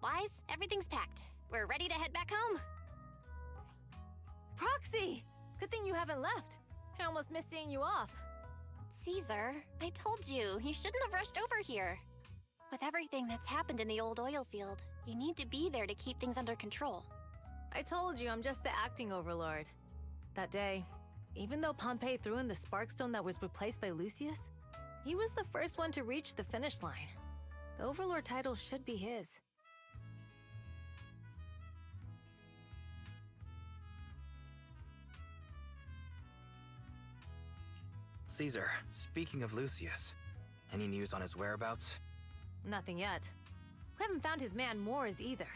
supplies, everything's packed. We're ready to head back home. Proxy! Good thing you haven't left. I almost missed seeing you off. Caesar, I told you, you shouldn't have rushed over here. With everything that's happened in the old oil field, you need to be there to keep things under control. I told you I'm just the acting overlord. That day, even though Pompey threw in the sparkstone that was replaced by Lucius, he was the first one to reach the finish line. The overlord title should be his. Caesar, speaking of Lucius, any news on his whereabouts? Nothing yet. We haven't found his man Moores either.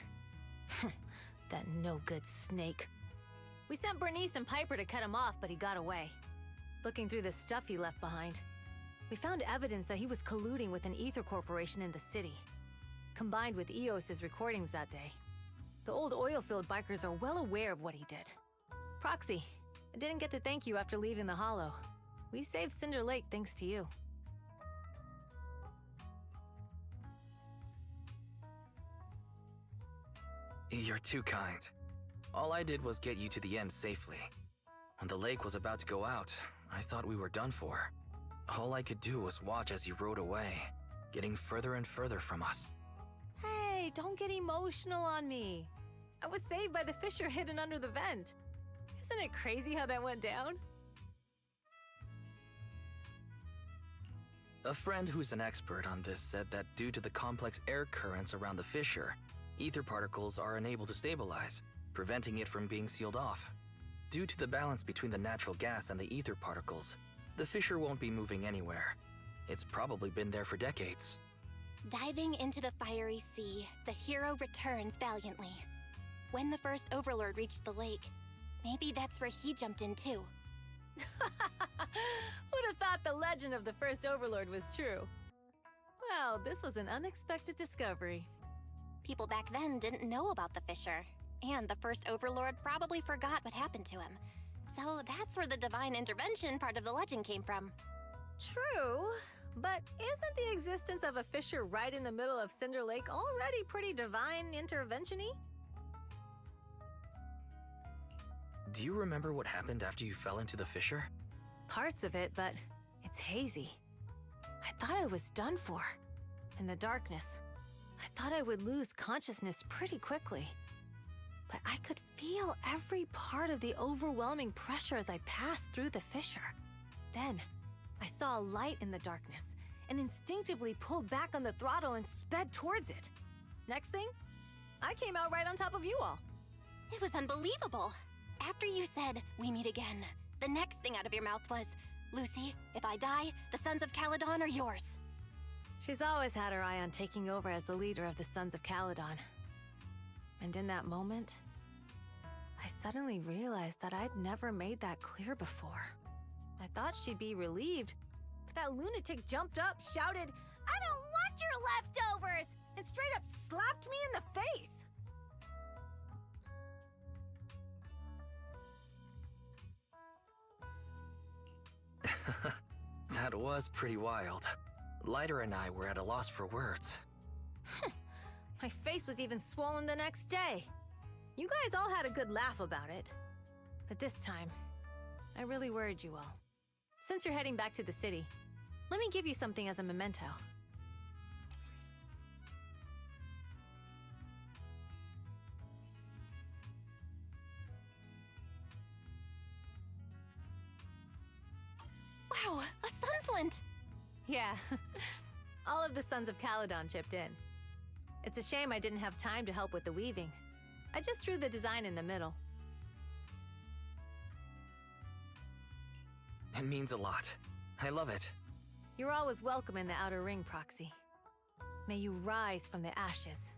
That no-good snake. We sent Bernice and Piper to cut him off, but he got away. Looking through the stuff he left behind, we found evidence that he was colluding with an ether corporation in the city, combined with Eos's recordings that day. The old oilfield bikers are well aware of what he did. Proxy, I didn't get to thank you after leaving the Hollow. We saved Cinder Lake thanks to you. You're too kind. All I did was get you to the end safely. When the lake was about to go out, I thought we were done for. All I could do was watch as he rode away, getting further and further from us. Hey, don't get emotional on me. I was saved by the fissure hidden under the vent. Isn't it crazy how that went down? A friend who's an expert on this said that due to the complex air currents around the fissure, ether particles are unable to stabilize, preventing it from being sealed off. Due to the balance between the natural gas and the ether particles, the fissure won't be moving anywhere. It's probably been there for decades. Diving into the fiery sea, the hero returns valiantly. When the first overlord reached the lake, maybe that's where he jumped in too. Who'd have thought the legend of the first overlord was true? Well, this was an unexpected discovery. People back then didn't know about the fissure, and the first overlord probably forgot what happened to him. So that's where the divine intervention part of the legend came from. True, but isn't the existence of a fissure right in the middle of Cinder Lake already pretty divine intervention-y? Do you remember what happened after you fell into the fissure? Parts of it, but it's hazy. I thought I was done for. In the darkness, I thought I would lose consciousness pretty quickly. But I could feel every part of the overwhelming pressure as I passed through the fissure. Then, I saw a light in the darkness and instinctively pulled back on the throttle and sped towards it. Next thing, I came out right on top of you all. It was unbelievable. After you said, "We meet again," the next thing out of your mouth was, "Lucy, if I die, the Sons of Caledon are yours." She's always had her eye on taking over as the leader of the Sons of Caledon. And in that moment, I suddenly realized that I'd never made that clear before. I thought she'd be relieved, but that lunatic jumped up, shouted, "I don't want your leftovers!" and straight up slapped me in the face. That was pretty wild. Lighter and I were at a loss for words. My face was even swollen the next day. You guys all had a good laugh about it. But this time, I really worried you all. Since you're heading back to the city, let me give you something as a memento. Wow, a sunflint! Yeah, all of the Sons of Caledon chipped in. It's a shame I didn't have time to help with the weaving. I just drew the design in the middle. It means a lot. I love it. You're always welcome in the Outer Ring, Proxy. May you rise from the ashes.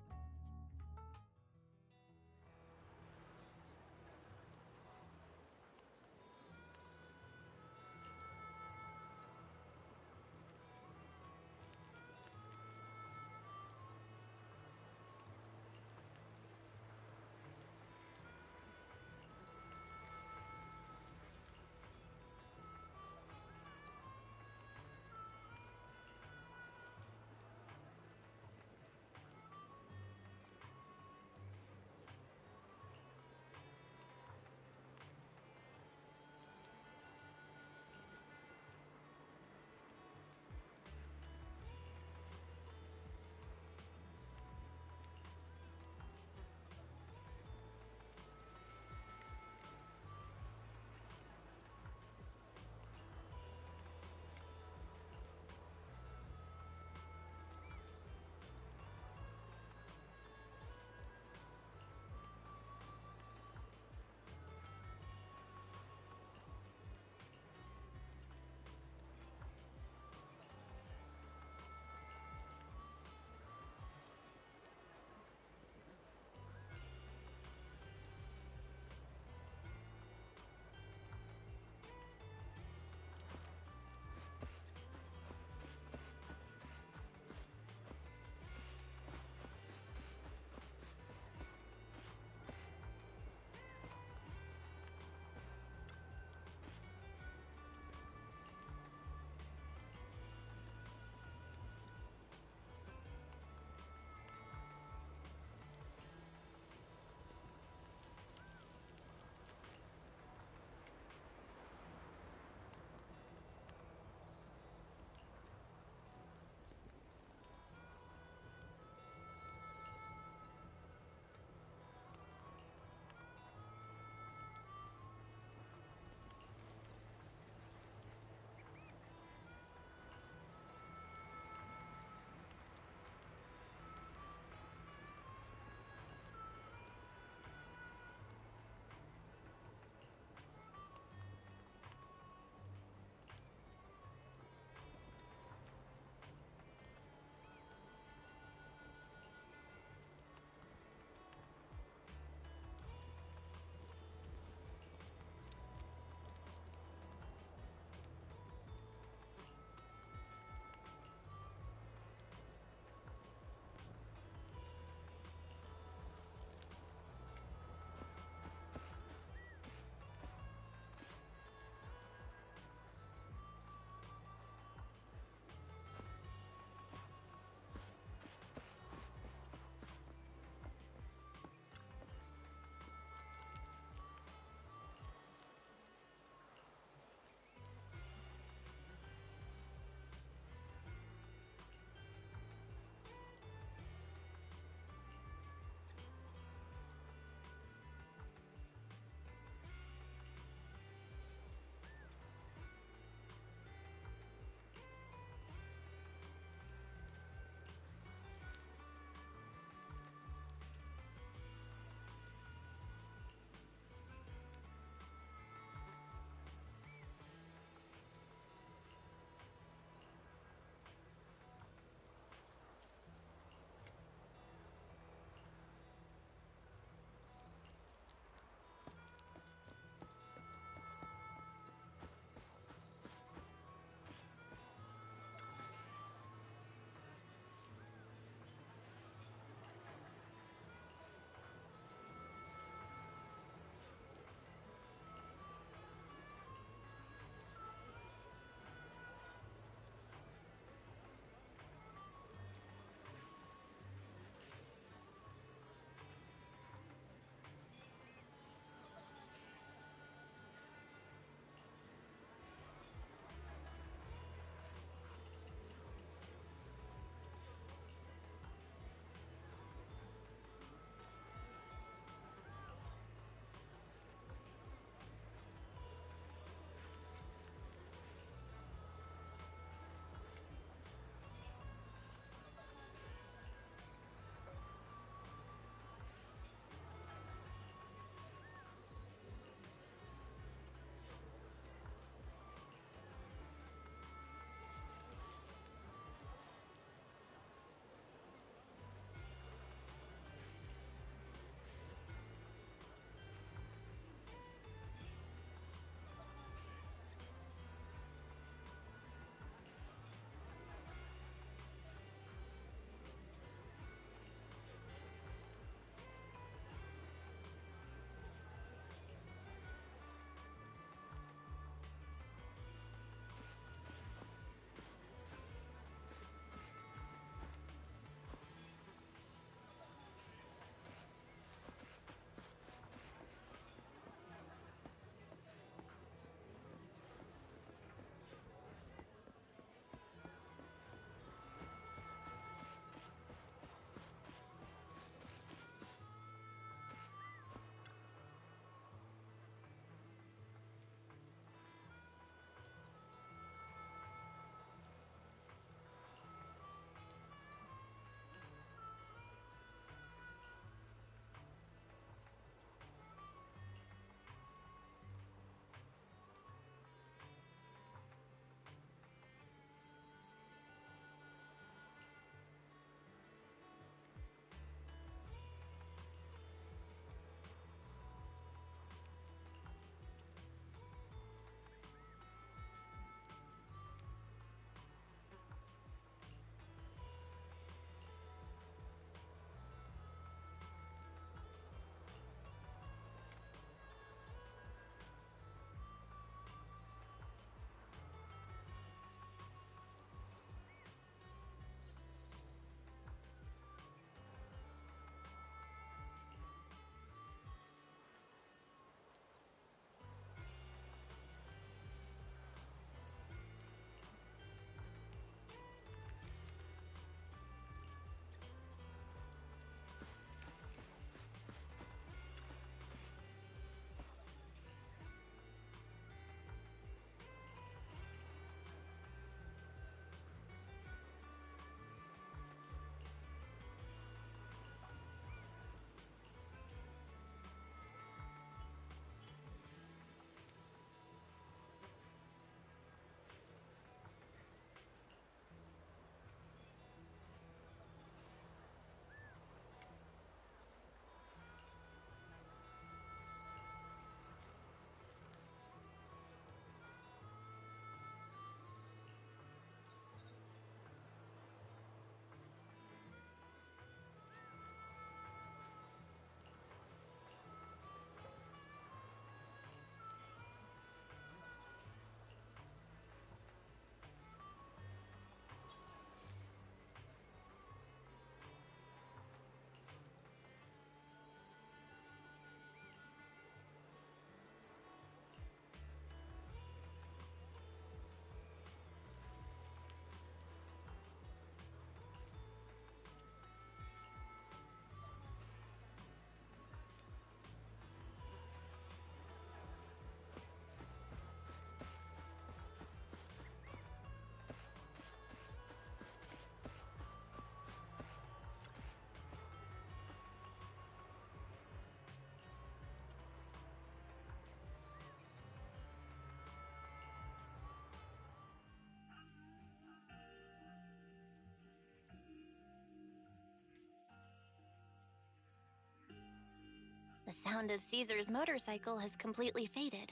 sound of Caesar's motorcycle has completely faded.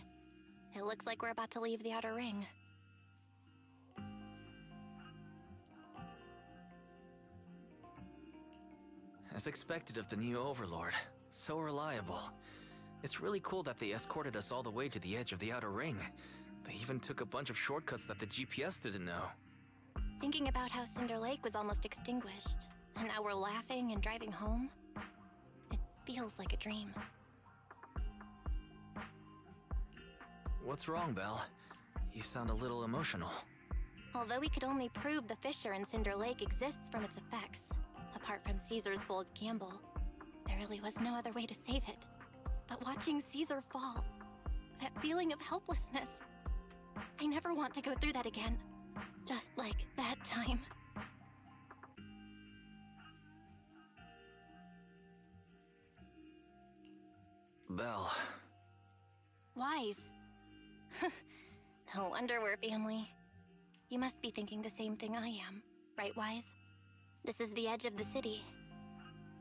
It looks like we're about to leave the outer ring. As expected of the new Overlord. So reliable. It's really cool that they escorted us all the way to the edge of the outer ring. They even took a bunch of shortcuts that the GPS didn't know. Thinking about how Cinder Lake was almost extinguished, and now we're laughing and driving home, it feels like a dream. What's wrong, Belle? You sound a little emotional. Although we could only prove the fissure in Cinder Lake exists from its effects, apart from Caesar's bold gamble, there really was no other way to save it. But watching Caesar fall, that feeling of helplessness, I never want to go through that again. Just like that time. Belle. Wise. No wonder we're family. You must be thinking the same thing I am, right, Wise? This is the edge of the city.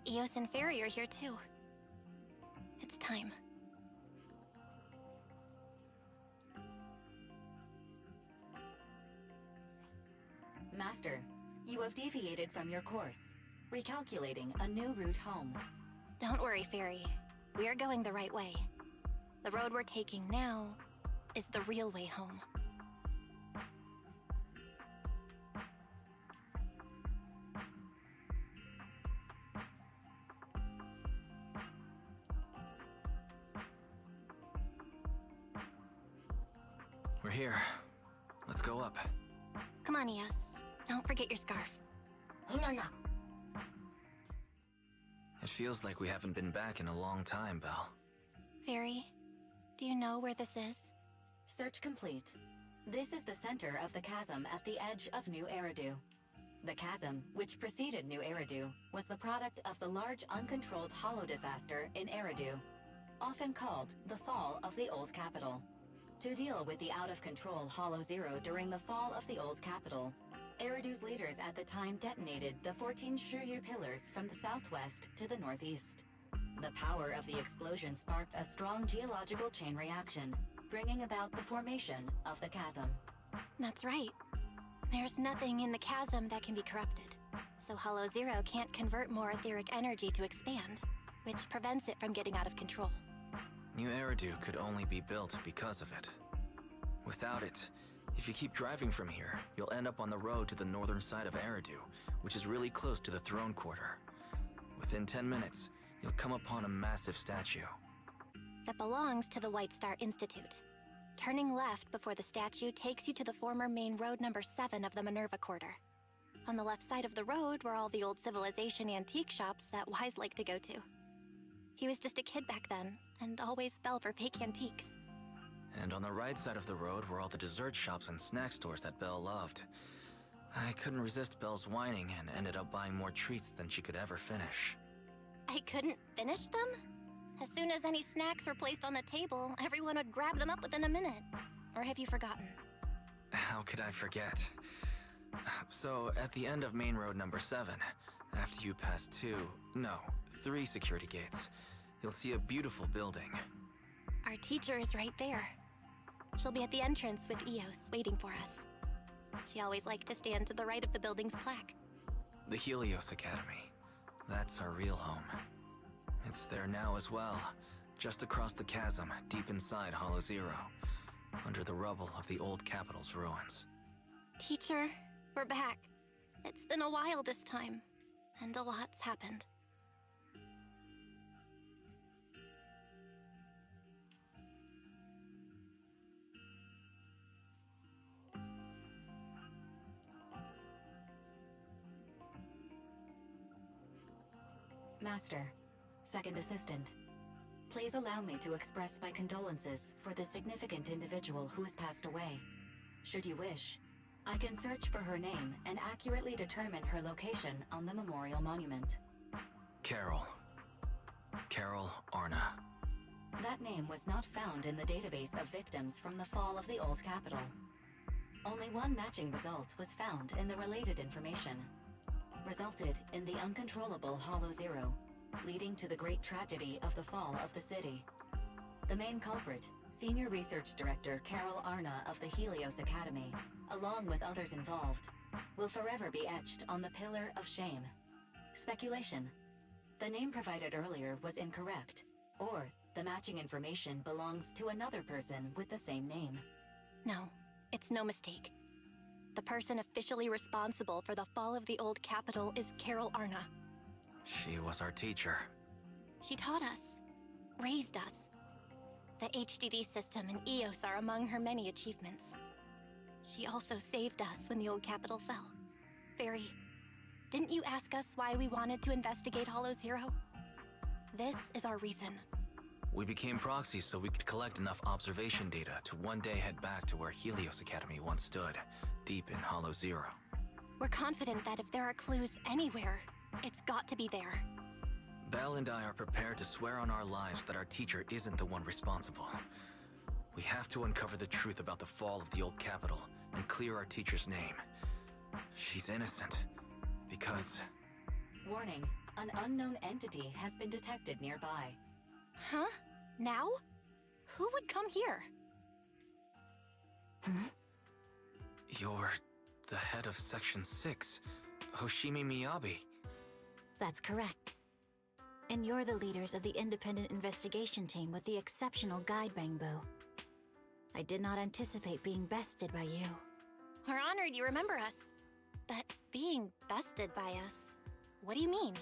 Eos and Fairy are here too. It's time. Master, you have deviated from your course, recalculating a new route home. Don't worry, Fairy. We are going the right way. The road we're taking now is the real way home. We're here. Let's go up. Come on, Eos. Don't forget your scarf. It feels like we haven't been back in a long time, Belle. Fairy, do you know where this is? Search complete. This is the center of the chasm at the edge of New Eridu. The chasm, which preceded New Eridu, was the product of the large uncontrolled hollow disaster in Eridu, often called the Fall of the Old Capital. To deal with the out-of-control Hollow Zero during the fall of the Old Capital, Eridu's leaders at the time detonated the 14 Shuryu pillars from the southwest to the northeast. The power of the explosion sparked a strong geological chain reaction, bringing about the formation of the chasm. That's right. There's nothing in the chasm that can be corrupted, so Hollow Zero can't convert more etheric energy to expand, which prevents it from getting out of control. New Eridu could only be built because of it. Without it, if you keep driving from here, you'll end up on the road to the northern side of Eridu, which is really close to the throne quarter. Within 10 minutes, you'll come upon a massive statue. That belongs to the White Star Institute. Turning left before the statue takes you to the former main road number 7 of the Minerva Quarter. On the left side of the road were all the old civilization antique shops that Wise liked to go to. He was just a kid back then, and always fell for fake antiques. And on the right side of the road were all the dessert shops and snack stores that Belle loved. I couldn't resist Belle's whining and ended up buying more treats than she could ever finish. I couldn't finish them? As soon as any snacks were placed on the table, everyone would grab them up within a minute. Or have you forgotten? How could I forget? So, at the end of main road number 7, after you pass 3 security gates, you'll see a beautiful building. Our teacher is right there. She'll be at the entrance with Eos, waiting for us. She always liked to stand to the right of the building's plaque. The Helios Academy. That's our real home. It's there now as well, just across the chasm, deep inside Hollow Zero, under the rubble of the old capital's ruins. Teacher, we're back. It's been a while this time, and a lot's happened. Master, Second Assistant, please allow me to express my condolences for the significant individual who has passed away. Should you wish, I can search for her name and accurately determine her location on the memorial monument. Carol. Carol Arna. That name was not found in the database of victims from the fall of the old capital. Only one matching result was found in the related information. Resulted in the uncontrollable Hollow Zero, leading to the great tragedy of the fall of the city. The main culprit, Senior Research Director Carol Arna of the Helios Academy, along with others involved, will forever be etched on the Pillar of Shame. Speculation. The name provided earlier was incorrect, or the matching information belongs to another person with the same name. No, it's no mistake. The person officially responsible for the fall of the old capital is Carol Arna. She was our teacher. She taught us, raised us. The HDD system and EOS are among her many achievements. She also saved us when the old capital fell. Fairy, didn't you ask us why we wanted to investigate Hollow Zero? This is our reason. We became proxies so we could collect enough observation data to one day head back to where Helios Academy once stood, deep in Hollow Zero. We're confident that if there are clues anywhere, it's got to be there. Belle and I are prepared to swear on our lives that our teacher isn't the one responsible. We have to uncover the truth about the fall of the old capital and clear our teacher's name. She's innocent, because... Warning, an unknown entity has been detected nearby. Huh? Now? Who would come here? You're the head of Section 6, Hoshimi Miyabi. That's correct. And you're the leaders of the independent investigation team with the exceptional guide Bangbo. I did not anticipate being bested by you. We're honored you remember us. But being bested by us, what do you mean?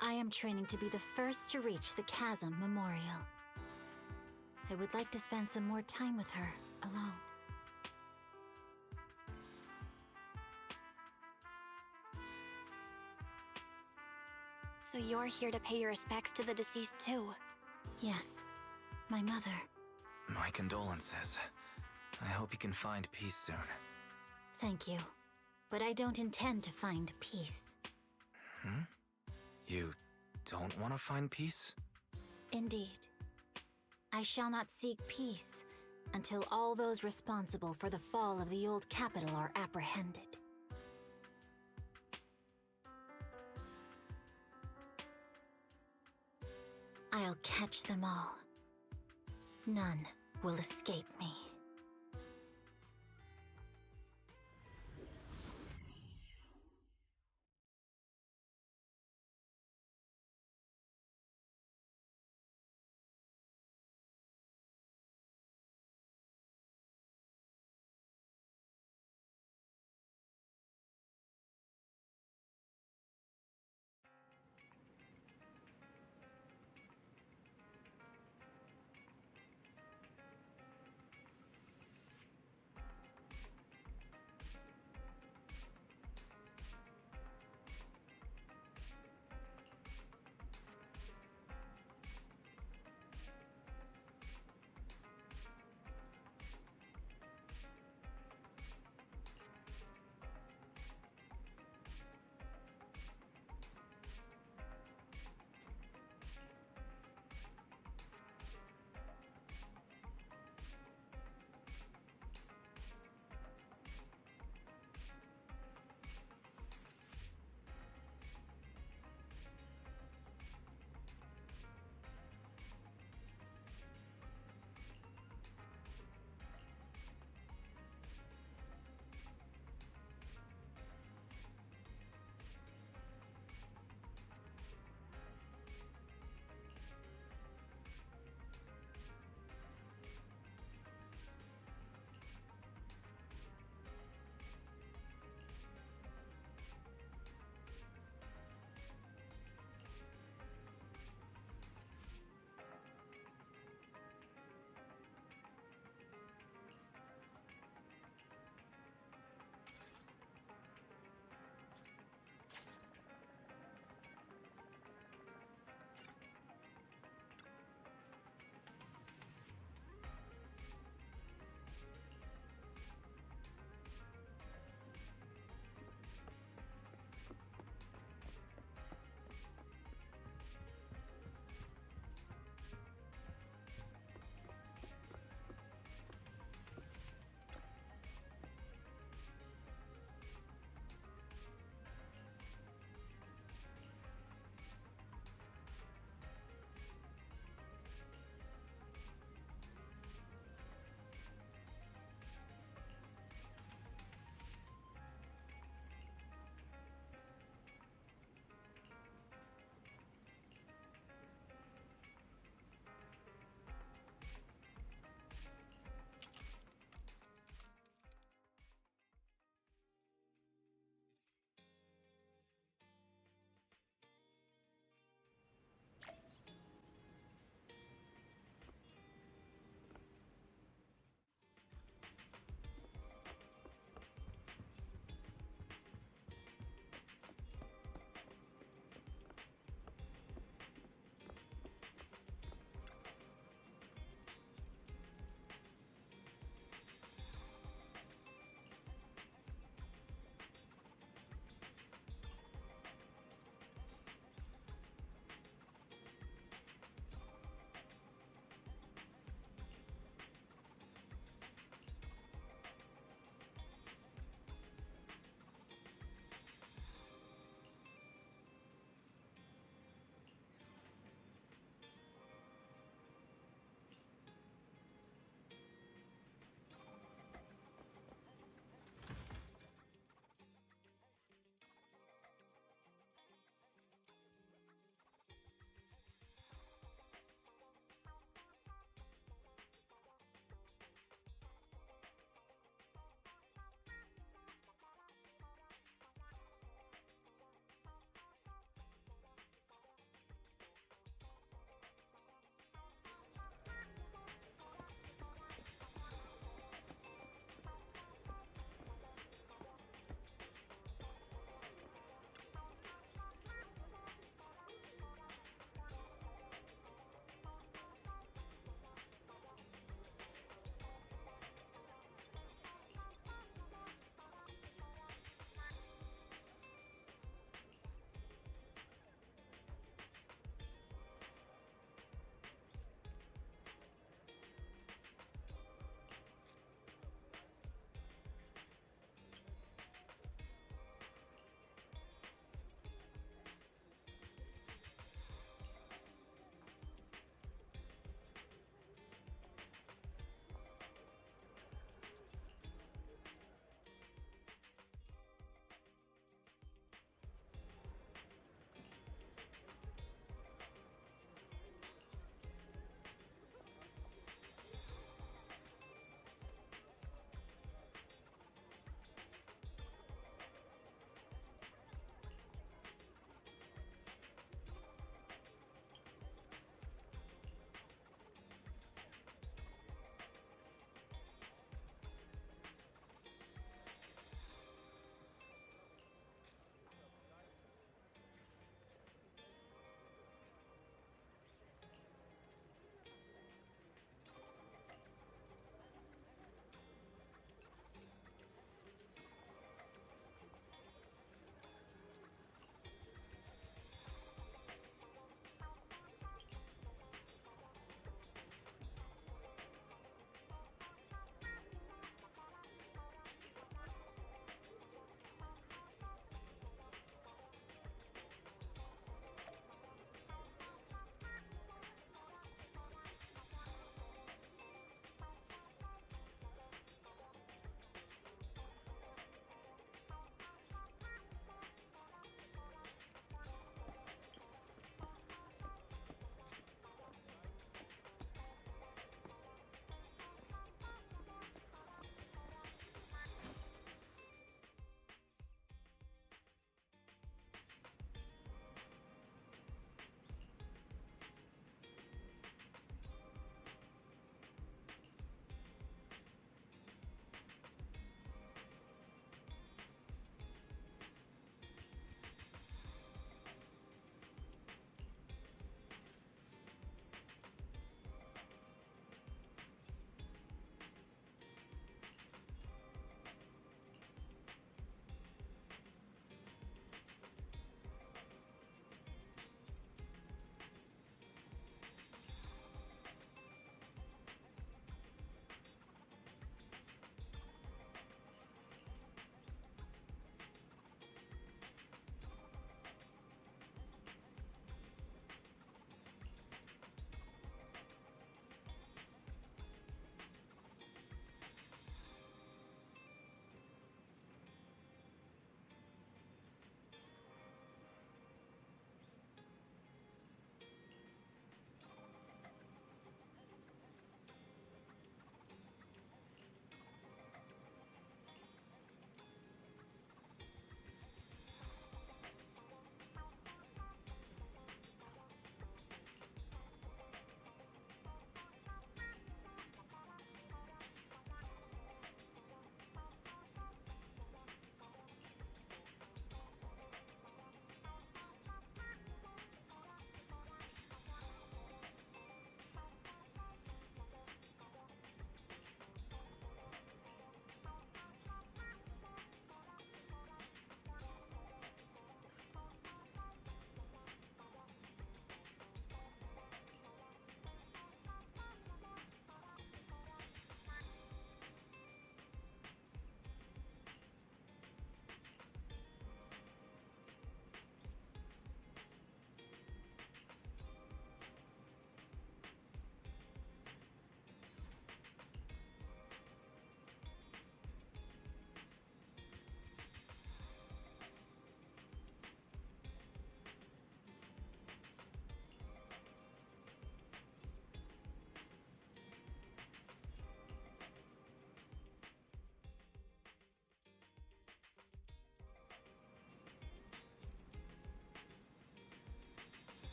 I am training to be the first to reach the Chasm Memorial. I would like to spend some more time with her, alone. So you're here to pay your respects to the deceased too? Yes, my mother. My condolences. I hope you can find peace soon. Thank you. But I don't intend to find peace. You don't want to find peace? Indeed. I shall not seek peace until all those responsible for the fall of the old capital are apprehended. I'll catch them all. None will escape me.